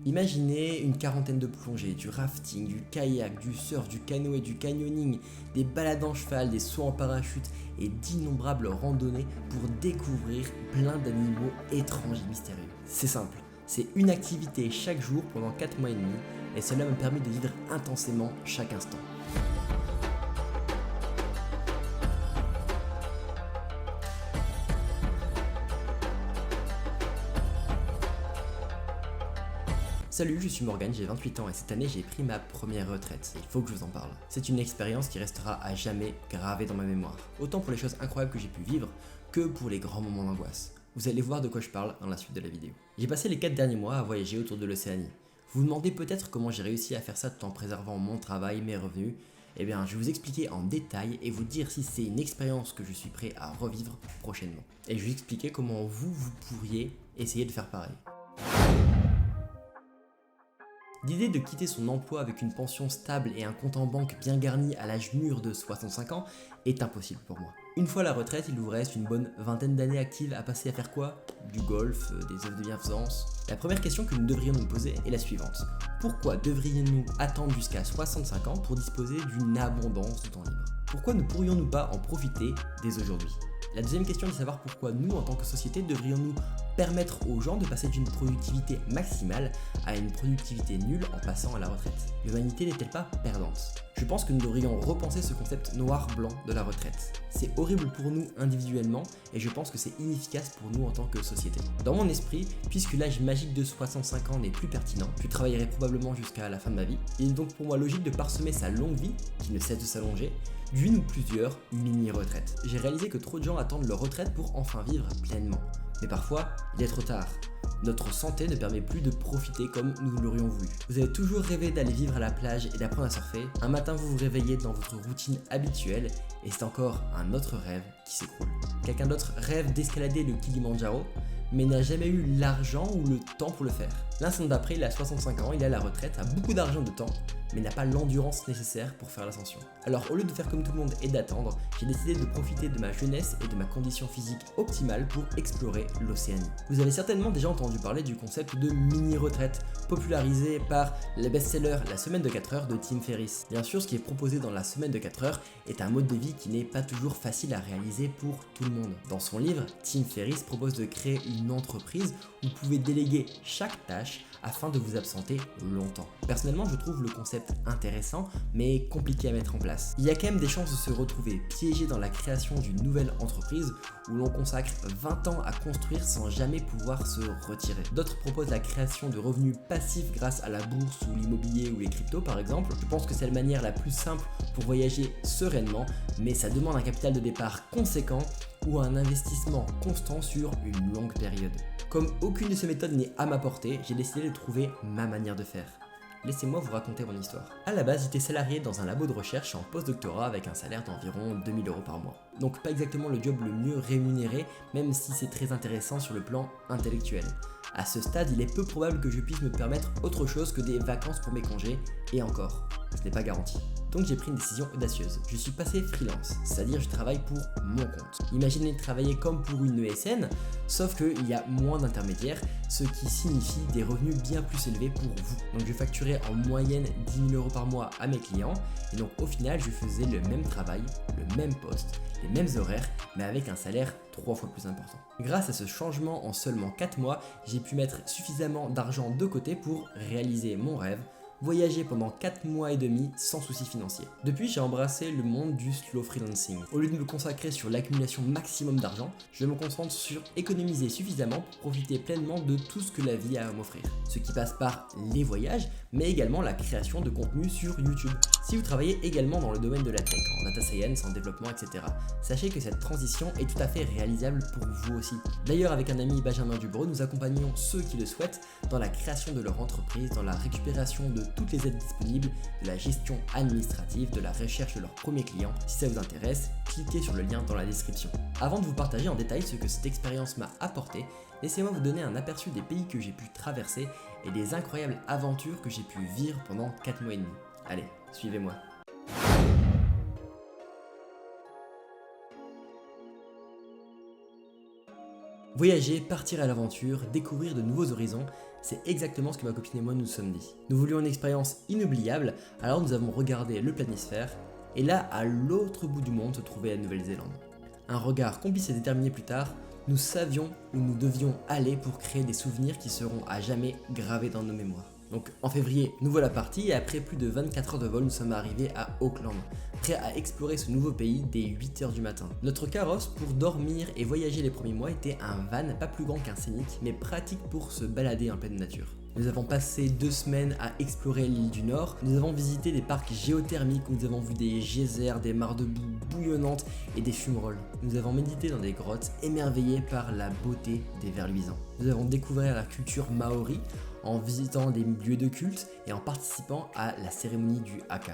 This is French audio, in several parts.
Imaginez une quarantaine de plongées, du rafting, du kayak, du surf, du canoë, du canyoning, des balades en cheval, des sauts en parachute et d'innombrables randonnées pour découvrir plein d'animaux étranges et mystérieux. C'est simple, c'est une activité chaque jour pendant 4 mois et demi et cela m'a permis de vivre intensément chaque instant. Salut, je suis Morgan, j'ai 28 ans et cette année j'ai pris ma première retraite. Il faut que je vous en parle. C'est une expérience qui restera à jamais gravée dans ma mémoire. Autant pour les choses incroyables que j'ai pu vivre que pour les grands moments d'angoisse. Vous allez voir de quoi je parle dans la suite de la vidéo. J'ai passé les 4 derniers mois à voyager autour de l'Océanie. Vous vous demandez peut-être comment j'ai réussi à faire ça tout en préservant mon travail, mes revenus. Eh bien, je vais vous expliquer en détail et vous dire si c'est une expérience que je suis prêt à revivre prochainement. Et je vais vous expliquer comment vous pourriez essayer de faire pareil. L'idée de quitter son emploi avec une pension stable et un compte en banque bien garni à l'âge mûr de 65 ans est impossible pour moi. Une fois la retraite, il vous reste une bonne vingtaine d'années actives à passer à faire quoi? Du golf, des œuvres de bienfaisance. La première question que nous devrions nous poser est la suivante. Pourquoi devrions-nous attendre jusqu'à 65 ans pour disposer d'une abondance de temps libre? Pourquoi ne pourrions-nous pas en profiter dès aujourd'hui? La deuxième question est de savoir pourquoi nous, en tant que société, devrions-nous permettre aux gens de passer d'une productivité maximale à une productivité nulle en passant à la retraite. L'humanité n'est-elle pas perdante? Je pense que nous devrions repenser ce concept noir-blanc de la retraite. C'est horrible pour nous individuellement et je pense que c'est inefficace pour nous en tant que société. Dans mon esprit, puisque l'âge magique de 65 ans n'est plus pertinent, je travaillerai probablement jusqu'à la fin de ma vie. Il est donc pour moi logique de parsemer sa longue vie, qui ne cesse de s'allonger, d'une ou plusieurs mini-retraites. J'ai réalisé que trop de gens attendent leur retraite pour enfin vivre pleinement. Mais parfois, il est trop tard. Notre santé ne permet plus de profiter comme nous l'aurions voulu. Vous avez toujours rêvé d'aller vivre à la plage et d'apprendre à surfer. Un matin, vous vous réveillez dans votre routine habituelle et c'est encore un autre rêve qui s'écroule. Quelqu'un d'autre rêve d'escalader le Kilimandjaro, mais n'a jamais eu l'argent ou le temps pour le faire. L'instant d'après, il a 65 ans, il est à la retraite, a beaucoup d'argent de temps, mais n'a pas l'endurance nécessaire pour faire l'ascension. Alors au lieu de faire comme tout le monde et d'attendre, j'ai décidé de profiter de ma jeunesse et de ma condition physique optimale pour explorer l'Océanie. Vous avez certainement déjà entendu parler du concept de mini-retraite, popularisé par le best-seller La semaine de 4 heures de Tim Ferriss. Bien sûr, ce qui est proposé dans La semaine de 4 heures est un mode de vie qui n'est pas toujours facile à réaliser pour tout le monde. Dans son livre, Tim Ferriss propose de créer une entreprise où vous pouvez déléguer chaque tâche afin de vous absenter longtemps. Personnellement, je trouve le concept intéressant, mais compliqué à mettre en place. Il y a quand même des chances de se retrouver piégé dans la création d'une nouvelle entreprise où l'on consacre 20 ans à construire sans jamais pouvoir se retirer. D'autres proposent la création de revenus passifs grâce à la bourse ou l'immobilier ou les cryptos par exemple. Je pense que c'est la manière la plus simple pour voyager sereinement, mais ça demande un capital de départ conséquent ou un investissement constant sur une longue période. Comme aucune de ces méthodes n'est à ma portée, j'ai décidé de trouver ma manière de faire. Laissez-moi vous raconter mon histoire. A la base, j'étais salarié dans un labo de recherche en post-doctorat avec un salaire d'environ 2000 € par mois. Donc pas exactement le job le mieux rémunéré, même si c'est très intéressant sur le plan intellectuel. À ce stade, il est peu probable que je puisse me permettre autre chose que des vacances pour mes congés, et encore, ce n'est pas garanti. Donc j'ai pris une décision audacieuse. Je suis passé freelance, c'est-à-dire je travaille pour mon compte. Imaginez travailler comme pour une ESN, sauf qu'il y a moins d'intermédiaires, ce qui signifie des revenus bien plus élevés pour vous. Donc je facturais en moyenne 10 000 € par mois à mes clients, et donc au final je faisais le même travail, le même poste, les mêmes horaires, mais avec un salaire 3 fois plus important. Grâce à ce changement en seulement 4 mois, j'ai pu mettre suffisamment d'argent de côté pour réaliser mon rêve, voyager pendant 4 mois et demi sans soucis financiers. Depuis, j'ai embrassé le monde du slow freelancing. Au lieu de me consacrer sur l'accumulation maximum d'argent, je me concentre sur économiser suffisamment pour profiter pleinement de tout ce que la vie a à m'offrir. Ce qui passe par les voyages, mais également la création de contenu sur YouTube. Si vous travaillez également dans le domaine de la tech, en data science, en développement, etc., sachez que cette transition est tout à fait réalisable pour vous aussi. D'ailleurs, avec un ami Benjamin Dubreux, nous accompagnons ceux qui le souhaitent dans la création de leur entreprise, dans la récupération de toutes les aides disponibles, de la gestion administrative, de la recherche de leurs premiers clients. Si ça vous intéresse, cliquez sur le lien dans la description. Avant de vous partager en détail ce que cette expérience m'a apporté, laissez-moi vous donner un aperçu des pays que j'ai pu traverser et des incroyables aventures que j'ai pu vivre pendant 4 mois et demi. Allez, suivez-moi. Voyager, partir à l'aventure, découvrir de nouveaux horizons, c'est exactement ce que ma copine et moi nous sommes dit. Nous voulions une expérience inoubliable, alors nous avons regardé le planisphère, et là, à l'autre bout du monde, se trouvait la Nouvelle-Zélande. Un regard complice et déterminé plus tard, nous savions où nous devions aller pour créer des souvenirs qui seront à jamais gravés dans nos mémoires. Donc en février, nous voilà partis et après plus de 24 heures de vol, nous sommes arrivés à Auckland, prêts à explorer ce nouveau pays dès 8 heures du matin. Notre carrosse pour dormir et voyager les premiers mois était un van pas plus grand qu'un Scénic, mais pratique pour se balader en pleine nature. Nous avons passé 2 semaines à explorer l'île du Nord, nous avons visité des parcs géothermiques où nous avons vu des geysers, des mares de boue bouillonnantes et des fumerolles. Nous avons médité dans des grottes, émerveillés par la beauté des vers luisants. Nous avons découvert la culture maori en visitant des lieux de culte et en participant à la cérémonie du haka.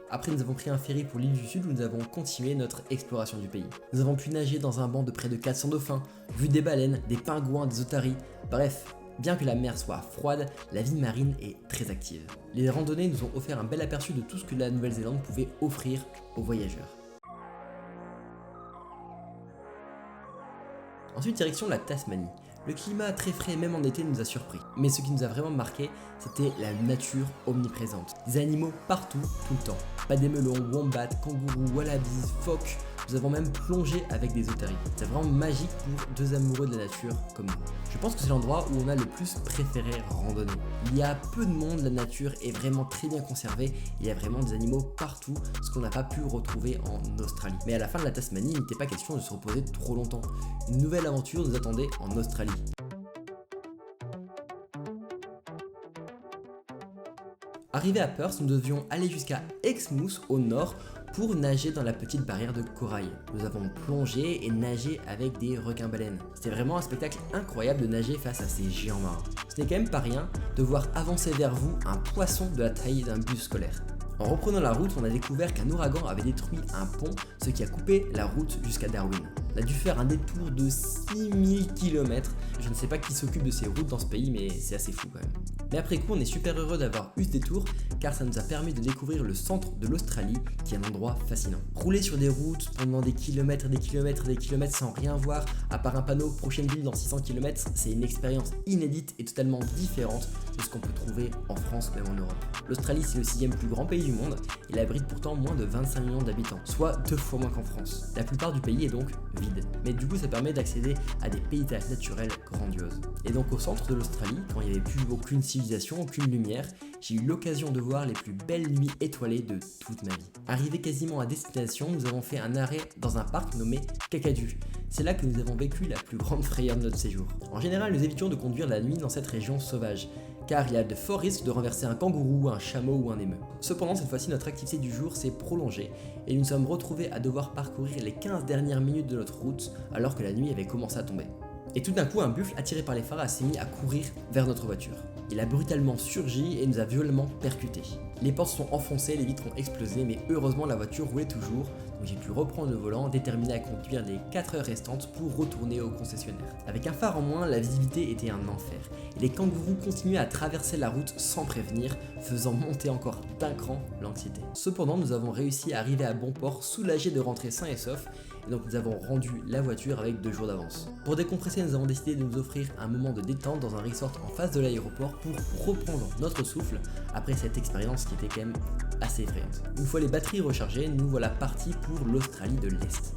Après, nous avons pris un ferry pour l'île du Sud où nous avons continué notre exploration du pays. Nous avons pu nager dans un banc de près de 400 dauphins, vu des baleines, des pingouins, des otaries, bref, bien que la mer soit froide, la vie marine est très active. Les randonnées nous ont offert un bel aperçu de tout ce que la Nouvelle-Zélande pouvait offrir aux voyageurs. Ensuite, direction la Tasmanie. Le climat très frais même en été nous a surpris. Mais ce qui nous a vraiment marqué, c'était la nature omniprésente. Des animaux partout, tout le temps. Pas des melons, wombats, kangourous, wallabies, phoques. Nous avons même plongé avec des otaries. C'est vraiment magique pour 2 amoureux de la nature comme nous. Je pense que c'est l'endroit où on a le plus préféré randonner. Il y a peu de monde, la nature est vraiment très bien conservée. Il y a vraiment des animaux partout, ce qu'on n'a pas pu retrouver en Australie. Mais à la fin de la Tasmanie, il n'était pas question de se reposer trop longtemps. Une nouvelle aventure nous attendait en Australie. Arrivé à Perth, nous devions aller jusqu'à Exmouth au nord pour nager dans la petite barrière de corail. Nous avons plongé et nagé avec des requins-baleines. C'était vraiment un spectacle incroyable de nager face à ces géants marins. Ce n'est quand même pas rien de voir avancer vers vous un poisson de la taille d'un bus scolaire. En reprenant la route, on a découvert qu'un ouragan avait détruit un pont, ce qui a coupé la route jusqu'à Darwin. On a dû faire un détour de 6000 km. Je ne sais pas qui s'occupe de ces routes dans ce pays, mais c'est assez fou quand même. Mais après coup, on est super heureux d'avoir eu ce détour, car ça nous a permis de découvrir le centre de l'Australie, qui est un endroit fascinant. Rouler sur des routes pendant des kilomètres et des kilomètres et des kilomètres sans rien voir, à part un panneau prochaine ville dans 600 km, c'est une expérience inédite et totalement différente de ce qu'on peut trouver en France ou même en Europe. L'Australie, c'est le 6e plus grand pays du monde, et il abrite pourtant moins de 25 millions d'habitants, soit 2 fois moins qu'en France. La plupart du pays est donc vide, mais du coup ça permet d'accéder à des paysages naturels grandioses. Et donc au centre de l'Australie, quand il n'y avait plus aucune civilisation, aucune lumière, j'ai eu l'occasion de voir les plus belles nuits étoilées de toute ma vie. Arrivé quasiment à destination, nous avons fait un arrêt dans un parc nommé Kakadu. C'est là que nous avons vécu la plus grande frayeur de notre séjour. En général, nous évitions de conduire la nuit dans cette région sauvage, car il y a de forts risques de renverser un kangourou, un chameau ou un émeu. Cependant, cette fois-ci, notre activité du jour s'est prolongée et nous nous sommes retrouvés à devoir parcourir les 15 dernières minutes de notre route alors que la nuit avait commencé à tomber. Et tout d'un coup, un buffle attiré par les phares s'est mis à courir vers notre voiture. Il a brutalement surgi et nous a violemment percutés. Les portes sont enfoncées, les vitres ont explosé, mais heureusement la voiture roulait toujours, donc j'ai pu reprendre le volant, déterminé à conduire les 4 heures restantes pour retourner au concessionnaire. Avec un phare en moins, la visibilité était un enfer, et les kangourous continuaient à traverser la route sans prévenir, faisant monter encore d'un cran l'anxiété. Cependant, nous avons réussi à arriver à bon port, soulagés de rentrer sains et saufs, et donc nous avons rendu la voiture avec 2 jours d'avance. Pour décompresser, nous avons décidé de nous offrir un moment de détente dans un resort en face de l'aéroport pour reprendre notre souffle après cette expérience qui était quand même assez effrayante. Une fois les batteries rechargées, nous voilà partis pour l'Australie de l'Est.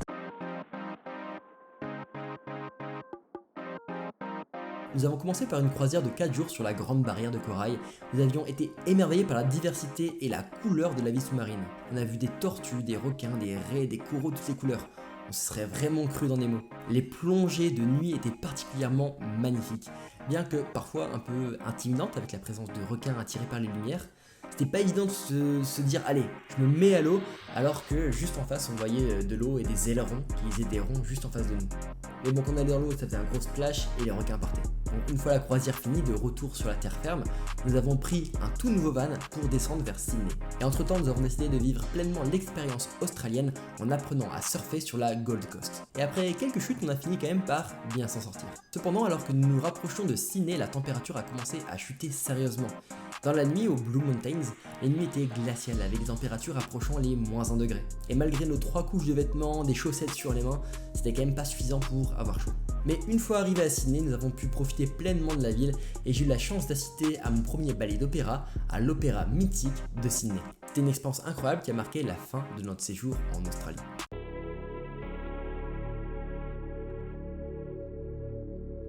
Nous avons commencé par une croisière de 4 jours sur la grande barrière de corail. Nous avions été émerveillés par la diversité et la couleur de la vie sous-marine. On a vu des tortues, des requins, des raies, des coraux de toutes les couleurs. On se serait vraiment cru dans Nemo. Les plongées de nuit étaient particulièrement magnifiques, bien que parfois un peu intimidantes avec la présence de requins attirés par les lumières. C'était pas évident de se dire allez, je me mets à l'eau, alors que juste en face on voyait de l'eau et des ailerons qui faisaient des ronds juste en face de nous. Mais bon, quand on allait dans l'eau, ça faisait un gros splash et les requins partaient. Donc une fois la croisière finie, de retour sur la terre ferme, nous avons pris un tout nouveau van pour descendre vers Sydney. Et entre temps, nous avons décidé de vivre pleinement l'expérience australienne en apprenant à surfer sur la Gold Coast. Et après quelques chutes, on a fini quand même par bien s'en sortir. Cependant, alors que nous nous rapprochions de Sydney, la température a commencé à chuter sérieusement. Dans la nuit, aux Blue Mountains, les nuits étaient glaciales avec des températures approchant les -1 degré. Et malgré nos 3 couches de vêtements, des chaussettes sur les mains, c'était quand même pas suffisant pour avoir chaud. Mais une fois arrivé à Sydney, nous avons pu profiter pleinement de la ville et j'ai eu la chance d'assister à mon premier ballet d'opéra à l'Opéra Mythique de Sydney. C'était une expérience incroyable qui a marqué la fin de notre séjour en Australie.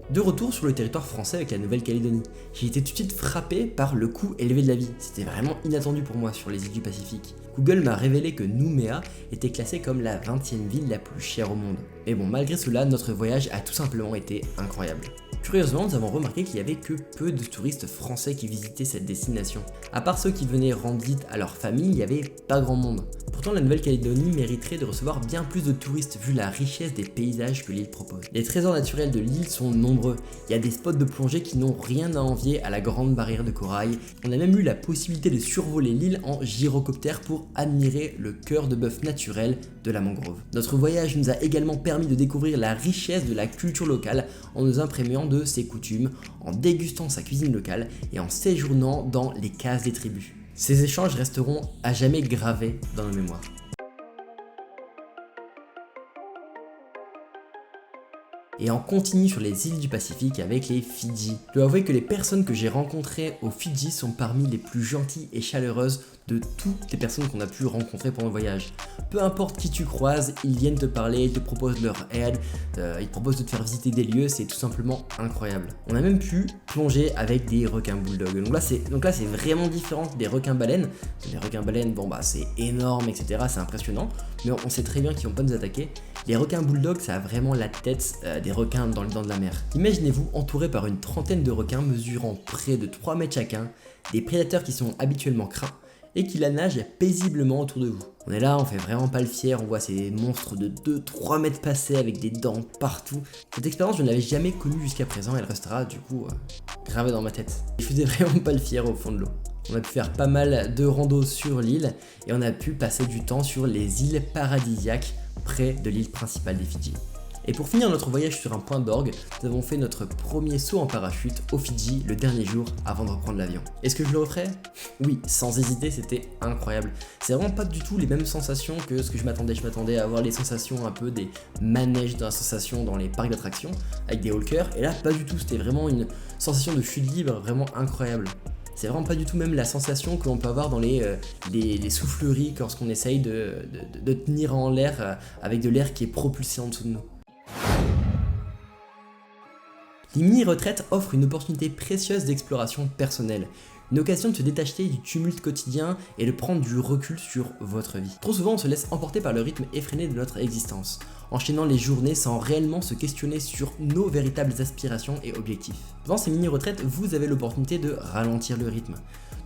De retour sur le territoire français avec la Nouvelle-Calédonie, j'ai été tout de suite frappé par le coût élevé de la vie. C'était vraiment inattendu pour moi sur les îles du Pacifique. Google m'a révélé que Nouméa était classée comme la 20e ville la plus chère au monde. Mais bon, malgré cela, notre voyage a tout simplement été incroyable. Curieusement, nous avons remarqué qu'il n'y avait que peu de touristes français qui visitaient cette destination. À part ceux qui venaient rendre visite à leur famille, il n'y avait pas grand monde. Pourtant, la Nouvelle-Calédonie mériterait de recevoir bien plus de touristes vu la richesse des paysages que l'île propose. Les trésors naturels de l'île sont nombreux. Il y a des spots de plongée qui n'ont rien à envier à la grande barrière de corail. On a même eu la possibilité de survoler l'île en gyrocoptère pour admirer le cœur de bœuf naturel de la mangrove. Notre voyage nous a également permis de découvrir la richesse de la culture locale en nous imprégnant de ses coutumes, en dégustant sa cuisine locale et en séjournant dans les cases des tribus. Ces échanges resteront à jamais gravés dans nos mémoires. Et on continue sur les îles du Pacifique avec les Fidji. Je dois avouer que les personnes que j'ai rencontrées aux Fidji sont parmi les plus gentilles et chaleureuses de toutes les personnes qu'on a pu rencontrer pendant le voyage. Peu importe qui tu croises, ils viennent te parler, ils te proposent leur aide, ils te proposent de te faire visiter des lieux, c'est tout simplement incroyable. On a même pu plonger avec des requins bulldogs. Donc là c'est vraiment différent des requins baleines. Les requins baleines, bon bah c'est énorme, etc. C'est impressionnant, mais on sait très bien qu'ils vont pas nous attaquer. Les requins bulldogs, ça a vraiment la tête des requins dans le dent de la mer. Imaginez-vous entouré par une trentaine de requins mesurant près de 3 mètres chacun, des prédateurs qui sont habituellement craints et qui la nagent paisiblement autour de vous. On est là, on fait vraiment pas le fier, on voit ces monstres de 2-3 mètres passer avec des dents partout. Cette expérience, je ne l'avais jamais connue jusqu'à présent, elle restera du coup gravée dans ma tête. Je faisais vraiment pas le fier au fond de l'eau. On a pu faire pas mal de randos sur l'île et on a pu passer du temps sur les îles paradisiaques près de l'île principale des Fidji. Et pour finir notre voyage sur un point d'orgue, nous avons fait notre premier saut en parachute aux Fidji le dernier jour avant de reprendre l'avion. Est-ce que je le referais? Oui, sans hésiter, c'était incroyable. C'est vraiment pas du tout les mêmes sensations que ce que je m'attendais. Je m'attendais à avoir les sensations un peu des manèges de la sensation dans les parcs d'attractions avec des walkers, et là pas du tout, c'était vraiment une sensation de chute libre vraiment incroyable. C'est vraiment pas du tout même la sensation que l'on peut avoir dans les souffleries lorsqu'on essaye de tenir en l'air avec de l'air qui est propulsé en dessous de nous. Les mini-retraites offrent une opportunité précieuse d'exploration personnelle, une occasion de se détacher du tumulte quotidien et de prendre du recul sur votre vie. Trop souvent on se laisse emporter par le rythme effréné de notre existence, enchaînant les journées sans réellement se questionner sur nos véritables aspirations et objectifs. Dans ces mini-retraites, vous avez l'opportunité de ralentir le rythme,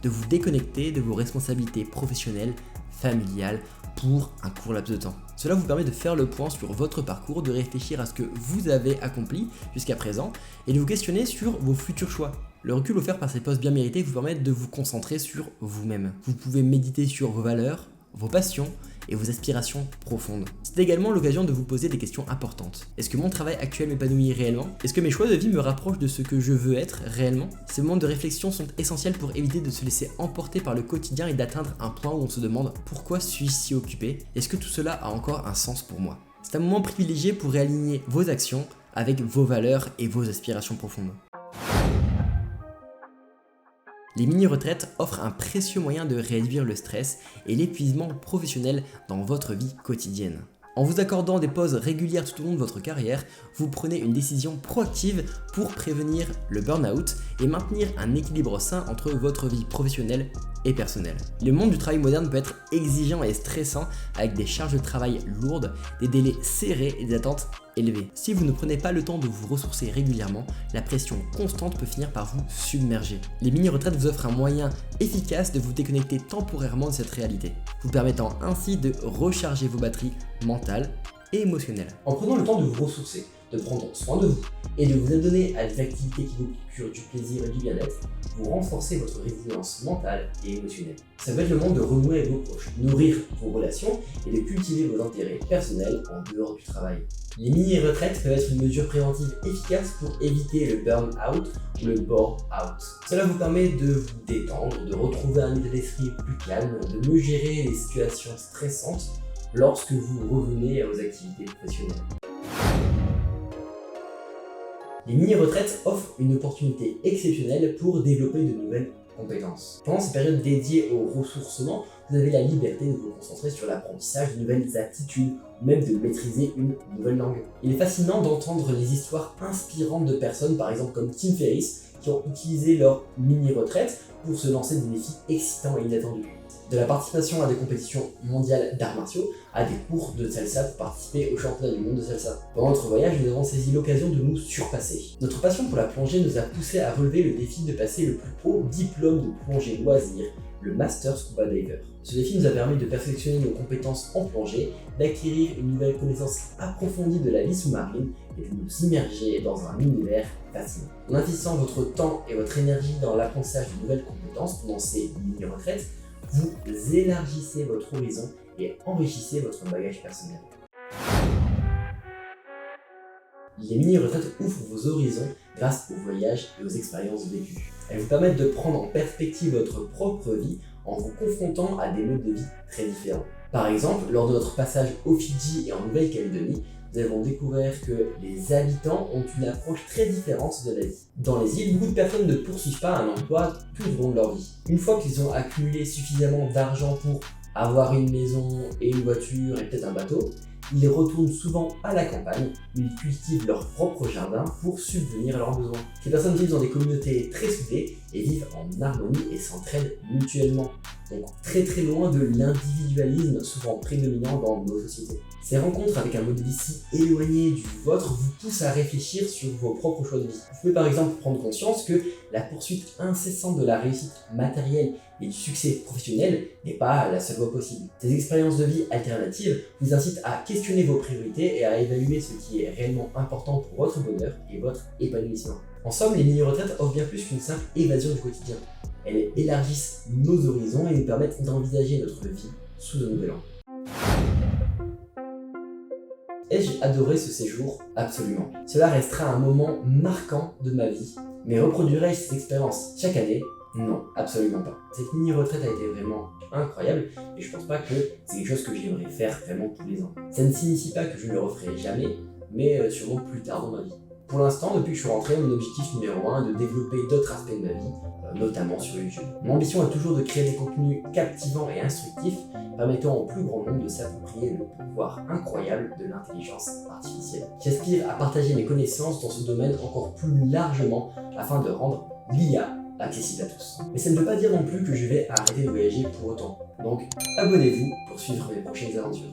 de vous déconnecter de vos responsabilités professionnelles, familiales, pour un court laps de temps. Cela vous permet de faire le point sur votre parcours, de réfléchir à ce que vous avez accompli jusqu'à présent et de vous questionner sur vos futurs choix. Le recul offert par ces postes bien mérités vous permet de vous concentrer sur vous-même. Vous pouvez méditer sur vos valeurs, vos passions et vos aspirations profondes. C'est également l'occasion de vous poser des questions importantes. Est-ce que mon travail actuel m'épanouit réellement? Est-ce que mes choix de vie me rapprochent de ce que je veux être réellement? Ces moments de réflexion sont essentiels pour éviter de se laisser emporter par le quotidien et d'atteindre un point où on se demande pourquoi suis-je si occupé? Est-ce que tout cela a encore un sens pour moi? C'est un moment privilégié pour réaligner vos actions avec vos valeurs et vos aspirations profondes. Les mini-retraites offrent un précieux moyen de réduire le stress et l'épuisement professionnel dans votre vie quotidienne. En vous accordant des pauses régulières tout au long de votre carrière, vous prenez une décision proactive pour prévenir le burn-out et maintenir un équilibre sain entre votre vie professionnelle et personnelle. Le monde du travail moderne peut être exigeant et stressant avec des charges de travail lourdes, des délais serrés et des attentes élevées. Si vous ne prenez pas le temps de vous ressourcer régulièrement, la pression constante peut finir par vous submerger. Les mini-retraites vous offrent un moyen efficace de vous déconnecter temporairement de cette réalité, vous permettant ainsi de recharger vos batteries mentales et émotionnelles. En prenant le temps de vous ressourcer, de prendre soin de vous et de vous adonner à des activités qui vous procurent du plaisir et du bien-être, vous renforcez votre résilience mentale et émotionnelle. Ça peut être le moment de renouer avec vos proches, nourrir vos relations et de cultiver vos intérêts personnels en dehors du travail. Les mini-retraites peuvent être une mesure préventive efficace pour éviter le burn-out ou le bore-out. Cela vous permet de vous détendre, de retrouver un état d'esprit plus calme, de mieux gérer les situations stressantes lorsque vous revenez à vos activités professionnelles. Les mini-retraites offrent une opportunité exceptionnelle pour développer de nouvelles compétences. Pendant ces périodes dédiées au ressourcement, vous avez la liberté de vous concentrer sur l'apprentissage de nouvelles aptitudes ou même de maîtriser une nouvelle langue. Il est fascinant d'entendre les histoires inspirantes de personnes, par exemple comme Tim Ferriss, qui ont utilisé leur mini-retraite pour se lancer des défis excitants et inattendus. De la participation à des compétitions mondiales d'arts martiaux à des cours de salsa pour participer au championnat du monde de salsa. Pendant notre voyage, nous avons saisi l'occasion de nous surpasser. Notre passion pour la plongée nous a poussé à relever le défi de passer le plus haut diplôme de plongée loisir, le Master Scuba Diver. Ce défi nous a permis de perfectionner nos compétences en plongée, d'acquérir une nouvelle connaissance approfondie de la vie sous-marine et de nous immerger dans un univers fascinant. En investissant votre temps et votre énergie dans l'apprentissage de nouvelles compétences pendant ces mini-retraites, vous élargissez votre horizon et enrichissez votre bagage personnel. Les mini-retraites ouvrent vos horizons grâce aux voyages et aux expériences vécues. Elles vous permettent de prendre en perspective votre propre vie en vous confrontant à des modes de vie très différents. Par exemple, lors de notre passage aux Fidji et en Nouvelle-Calédonie, nous avons découvert que les habitants ont une approche très différente de la vie. Dans les îles, beaucoup de personnes ne poursuivent pas un emploi tout au long de leur vie. Une fois qu'ils ont accumulé suffisamment d'argent pour avoir une maison et une voiture et peut-être un bateau, ils retournent souvent à la campagne où ils cultivent leur propre jardin pour subvenir à leurs besoins. Ces personnes vivent dans des communautés très soudées et vivent en harmonie et s'entraident mutuellement. Donc très loin de l'individualisme souvent prédominant dans nos sociétés. Ces rencontres avec un mode de vie si éloigné du vôtre vous poussent à réfléchir sur vos propres choix de vie. Vous pouvez par exemple prendre conscience que la poursuite incessante de la réussite matérielle et du succès professionnel n'est pas la seule voie possible. Ces expériences de vie alternatives vous incitent à questionner vos priorités et à évaluer ce qui est réellement important pour votre bonheur et votre épanouissement. En somme, les mini-retraites offrent bien plus qu'une simple évasion du quotidien. Elles élargissent nos horizons et nous permettent d'envisager notre vie sous un nouvel angle. Ai-je adoré ce séjour? Absolument. Cela restera un moment marquant de ma vie. Mais reproduirai-je cette expérience chaque année? Non, absolument pas. Cette mini-retraite a été vraiment incroyable et je pense pas que c'est quelque chose que j'aimerais faire vraiment tous les ans. Ça ne signifie pas que je ne le referai jamais, mais sûrement plus tard dans ma vie. Pour l'instant, depuis que je suis rentré, mon objectif numéro 1 est de développer d'autres aspects de ma vie, notamment sur YouTube. Mon ambition est toujours de créer des contenus captivants et instructifs, permettant au plus grand nombre de s'approprier le pouvoir incroyable de l'intelligence artificielle. J'aspire à partager mes connaissances dans ce domaine encore plus largement afin de rendre l'IA accessible à tous. Mais ça ne veut pas dire non plus que je vais arrêter de voyager pour autant. Donc abonnez-vous pour suivre mes prochaines aventures.